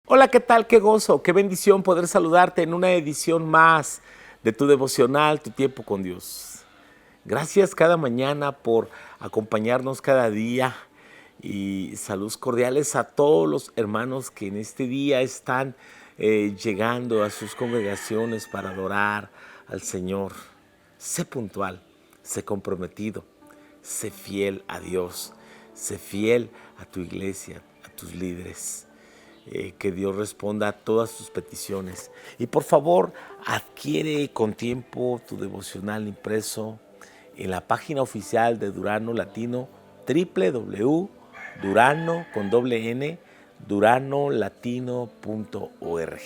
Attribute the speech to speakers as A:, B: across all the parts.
A: Hola, ¿qué tal? Qué gozo, qué bendición poder saludarte en una edición más de tu devocional, tu tiempo con Dios. Gracias cada mañana por acompañarnos cada día y saludos cordiales a todos los hermanos que en este día están llegando a sus congregaciones para adorar al Señor. Sé puntual, sé comprometido, sé fiel a Dios, sé fiel a tu iglesia, a tus líderes. Que Dios responda a todas tus peticiones. Y por favor, adquiere con tiempo tu devocional impreso en la página oficial de Durano Latino, www.durano con doble n, duranolatino.org.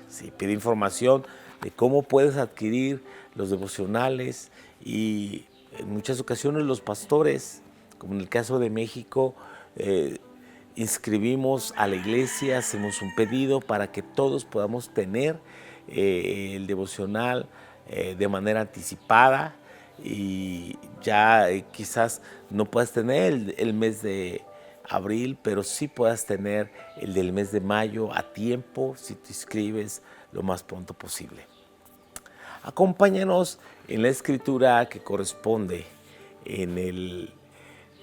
A: Sí, pide información de cómo puedes adquirir los devocionales y en muchas ocasiones los pastores, como en el caso de México, inscribimos a la iglesia, hacemos un pedido para que todos podamos tener el devocional de manera anticipada y ya quizás no puedas tener el mes de abril, pero sí puedas tener el del mes de mayo a tiempo si te inscribes lo más pronto posible. Acompáñanos en la escritura que corresponde en el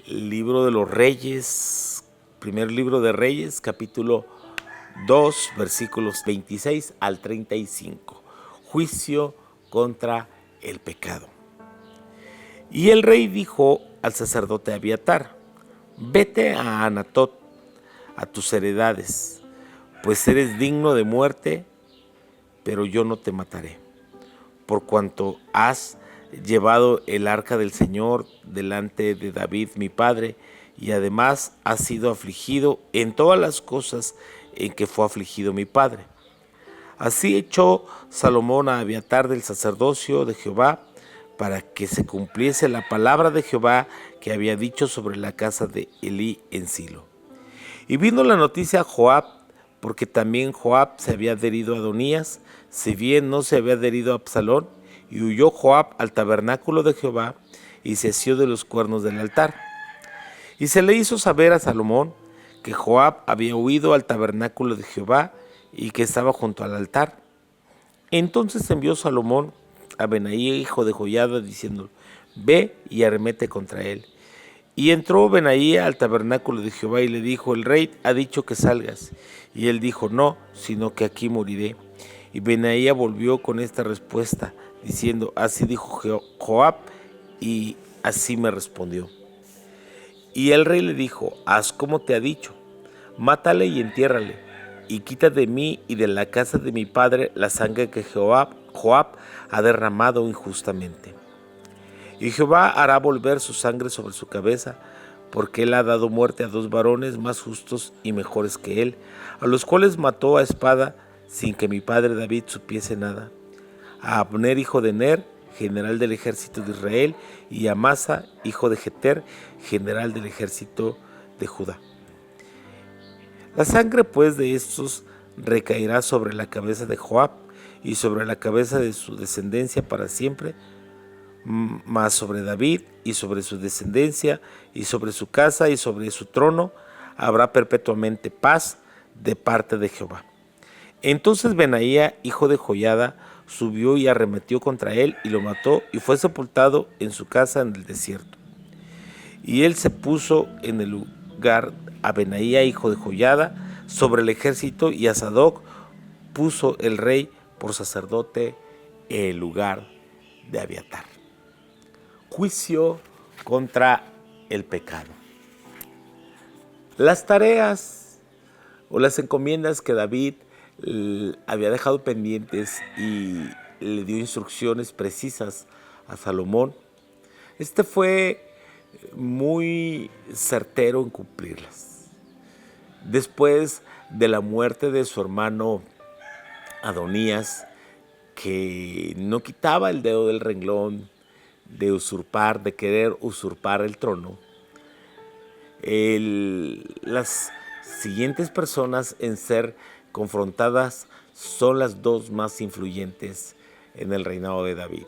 A: libro de los Reyes, primer libro de Reyes, capítulo 2, versículos 26 al 35. Juicio contra el pecado. Y el rey dijo al sacerdote Abiatar: vete a Anatot, a tus heredades, pues eres digno de muerte, pero yo no te mataré, por cuanto has llevado el arca del Señor delante de David mi padre, y además has sido afligido en todas las cosas en que fue afligido mi padre. Así echó Salomón a Abiatar del sacerdocio de Jehová, para que se cumpliese la palabra de Jehová que había dicho sobre la casa de Elí en Silo. Y vino la noticia a Joab, porque también Joab se había adherido a Adonías, si bien no se había adherido a Absalón, y huyó Joab al tabernáculo de Jehová, y se asió de los cuernos del altar. Y se le hizo saber a Salomón que Joab había huido al tabernáculo de Jehová, y que estaba junto al altar. Entonces envió Salomón a Benaía, hijo de Joiada, diciendo: ve y arremete contra él. Y entró Benaía al tabernáculo de Jehová y le dijo: el rey ha dicho que salgas. Y él dijo: no, sino que aquí moriré. Y Benaía volvió con esta respuesta, diciendo: así dijo Joab, y así me respondió. Y el rey le dijo: haz como te ha dicho, mátale y entiérrale, y quita de mí y de la casa de mi padre la sangre que Joab ha derramado injustamente. Y Jehová hará volver su sangre sobre su cabeza, porque él ha dado muerte a dos varones más justos y mejores que él, a los cuales mató a espada sin que mi padre David supiese nada: a Abner, hijo de Ner, general del ejército de Israel, y a Amasa, hijo de Jeter, general del ejército de Judá. La sangre pues de estos recaerá sobre la cabeza de Joab y sobre la cabeza de su descendencia para siempre, mas sobre David y sobre su descendencia y sobre su casa y sobre su trono habrá perpetuamente paz de parte de Jehová. Entonces Benaía, hijo de Joiada, subió y arremetió contra él y lo mató, y fue sepultado en su casa en el desierto. Y él se puso en el lugar a Benaía, hijo de Joiada, sobre el ejército, y a Sadoc puso el rey por sacerdote en el lugar de Abiatar. Juicio contra el pecado. Las tareas o las encomiendas que David había dejado pendientes y le dio instrucciones precisas a Salomón, este fue muy certero en cumplirlas. Después de la muerte de su hermano Adonías, que no quitaba el dedo del renglón de usurpar, de querer usurpar el trono, las siguientes personas en ser confrontadas son las dos más influyentes en el reinado de David.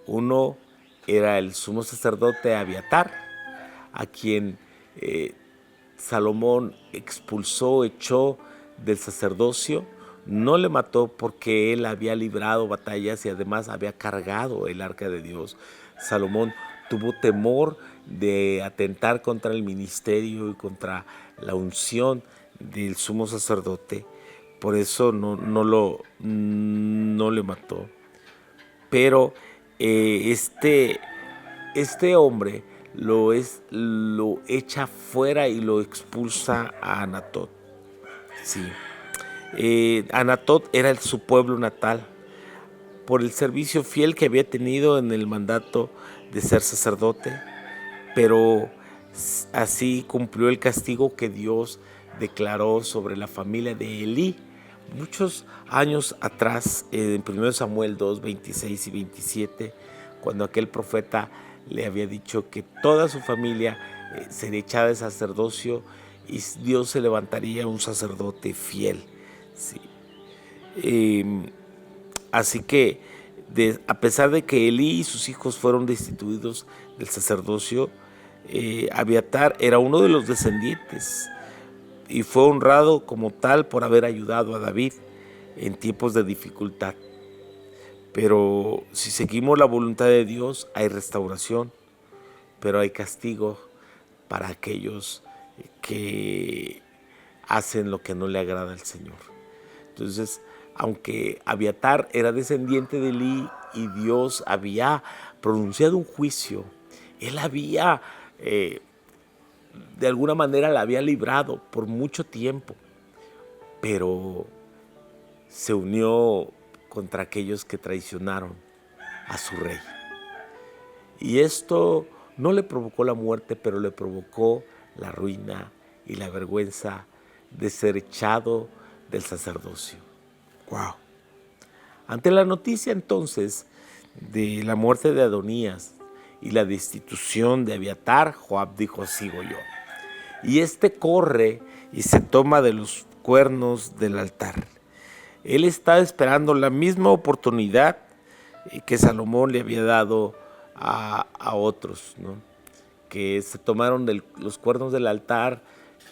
A: Uno era el sumo sacerdote Abiatar, a quien Salomón expulsó, echó del sacerdocio, no le mató porque él había librado batallas y además había cargado el arca de Dios. Salomón tuvo temor de atentar contra el ministerio y contra la unción del sumo sacerdote. Por eso no le mató. Pero este hombre lo echa fuera y lo expulsa a Anatot. Sí. Anatot era su pueblo natal por el servicio fiel que había tenido en el mandato de ser sacerdote, pero así cumplió el castigo que Dios declaró sobre la familia de Elí muchos años atrás, en 1 Samuel 2, 26 y 27, cuando aquel profeta le había dicho que toda su familia sería echada de sacerdocio y Dios se levantaría un sacerdote fiel. Sí. Así que a pesar de que Elí y sus hijos fueron destituidos del sacerdocio, Abiatar era uno de los descendientes y fue honrado como tal por haber ayudado a David en tiempos de dificultad. Pero si seguimos la voluntad de Dios, hay restauración, pero hay castigo para aquellos que hacen lo que no le agrada al Señor. Entonces, aunque Abiatar era descendiente de Elí y Dios había pronunciado un juicio, él había, de alguna manera, la había librado por mucho tiempo, pero se unió contra aquellos que traicionaron a su rey. Y esto no le provocó la muerte, pero le provocó la ruina y la vergüenza de ser echado del sacerdocio. ¡Wow! Ante la noticia entonces de la muerte de Adonías y la destitución de Abiatar, Joab dijo: sigo yo. Y corre y se toma de los cuernos del altar. Él está esperando la misma oportunidad que Salomón le había dado a otros, ¿no? Que se tomaron los cuernos del altar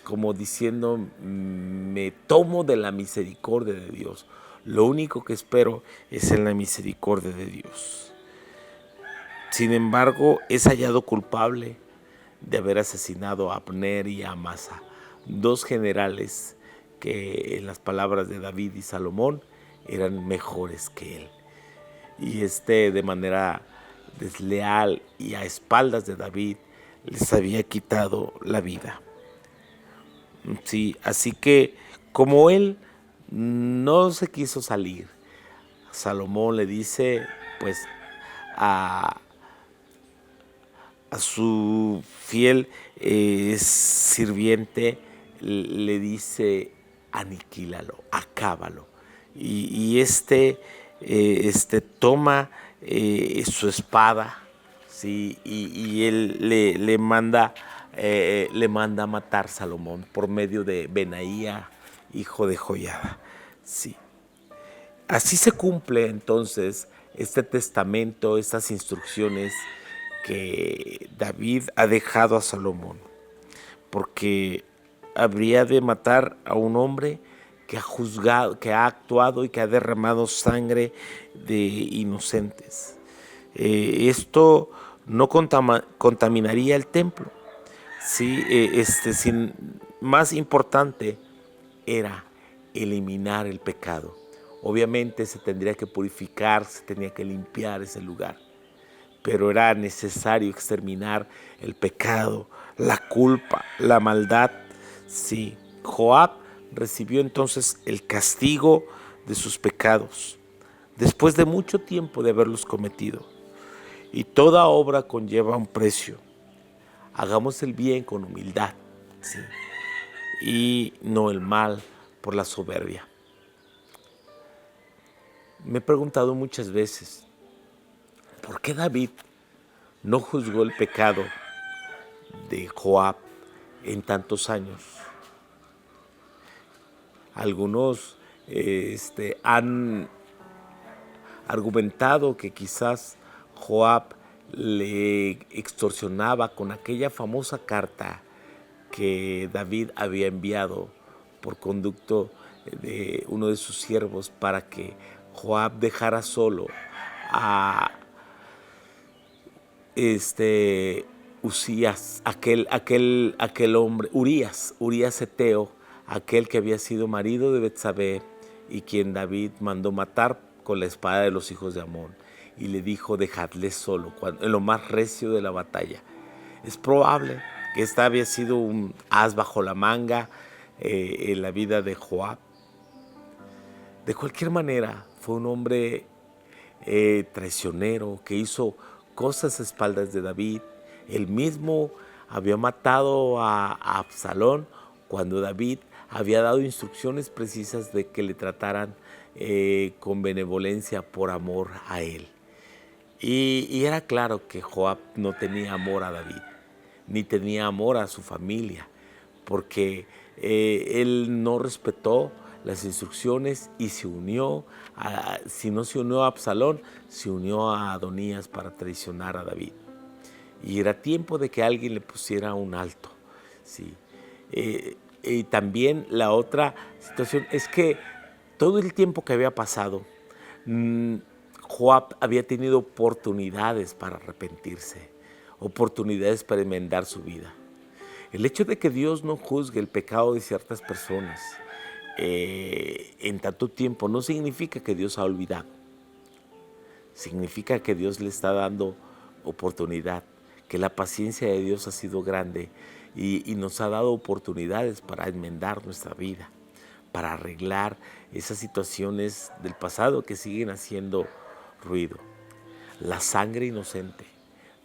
A: como diciendo: me tomo de la misericordia de Dios. Lo único que espero es en la misericordia de Dios. Sin embargo, es hallado culpable de haber asesinado a Abner y a Amasa, dos generales que, en las palabras de David y Salomón, eran mejores que él. Y de manera desleal y a espaldas de David les había quitado la vida. Sí, así que como él no se quiso salir, Salomón le dice pues a su fiel sirviente, le dice: aniquílalo, acábalo. Y toma su espada, ¿sí? Y él le manda a matar Salomón por medio de Benaía, hijo de Joiada. Sí. Así se cumple entonces este testamento, estas instrucciones que David ha dejado a Salomón, porque habría de matar a un hombre que ha juzgado, que ha actuado y que ha derramado sangre de inocentes. Esto no contaminaría el templo. Sí, más importante era eliminar el pecado. Obviamente se tendría que purificar, se tenía que limpiar ese lugar, pero era necesario exterminar el pecado, la culpa, la maldad. Sí, Joab recibió entonces el castigo de sus pecados, después de mucho tiempo de haberlos cometido. Y toda obra conlleva un precio. Hagamos el bien con humildad, ¿sí? Y no el mal por la soberbia. Me he preguntado muchas veces, ¿por qué David no juzgó el pecado de Joab en tantos años? Algunos han argumentado que quizás Joab le extorsionaba con aquella famosa carta que David había enviado por conducto de uno de sus siervos para que Joab dejara solo a Usías, aquel hombre, Urías Eteo, aquel que había sido marido de Betsabé y quien David mandó matar con la espada de los hijos de Amón. Y le dijo, dejadle solo, en lo más recio de la batalla. Es probable que esta había sido un as bajo la manga en la vida de Joab. De cualquier manera, fue un hombre traicionero que hizo cosas a espaldas de David. Él mismo había matado a Absalón cuando David había dado instrucciones precisas de que le trataran con benevolencia por amor a él. Y era claro que Joab no tenía amor a David, ni tenía amor a su familia, porque él no respetó las instrucciones y se unió, si no se unió a Absalón, se unió a Adonías para traicionar a David. Y era tiempo de que alguien le pusiera un alto. ¿Sí? Y también la otra situación es que todo el tiempo que había pasado, Joab había tenido oportunidades para arrepentirse, oportunidades para enmendar su vida. El hecho de que Dios no juzgue el pecado de ciertas personas en tanto tiempo no significa que Dios ha olvidado. Significa que Dios le está dando oportunidad, que la paciencia de Dios ha sido grande y nos ha dado oportunidades para enmendar nuestra vida, para arreglar esas situaciones del pasado que siguen haciendo ruido. La sangre inocente.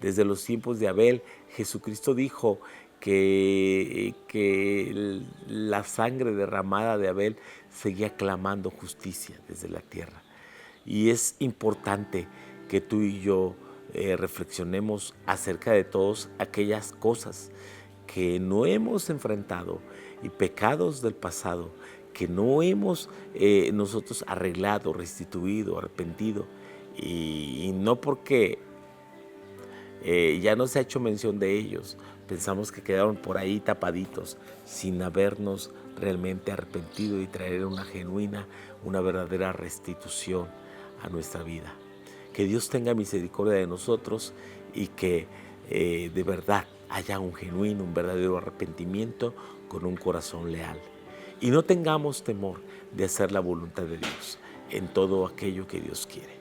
A: Desde los tiempos de Abel, Jesucristo dijo que la sangre derramada de Abel seguía clamando justicia desde la tierra. Y es importante que tú y yo reflexionemos acerca de todas aquellas cosas que no hemos enfrentado y pecados del pasado que no hemos nosotros arreglado, restituido, arrepentido. Y no porque ya no se ha hecho mención de ellos, pensamos que quedaron por ahí tapaditos sin habernos realmente arrepentido y traer una genuina, una verdadera restitución a nuestra vida. Que Dios tenga misericordia de nosotros y que de verdad haya un genuino, un verdadero arrepentimiento con un corazón leal. Y no tengamos temor de hacer la voluntad de Dios en todo aquello que Dios quiere.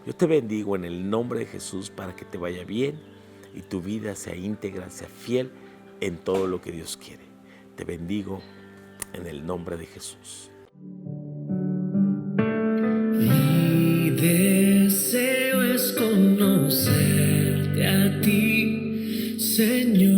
A: Yo te bendigo en el nombre de Jesús para que te vaya bien y tu vida sea íntegra, sea fiel en todo lo que Dios quiere. Te bendigo en el nombre de Jesús.
B: Mi deseo es conocerte a ti, Señor.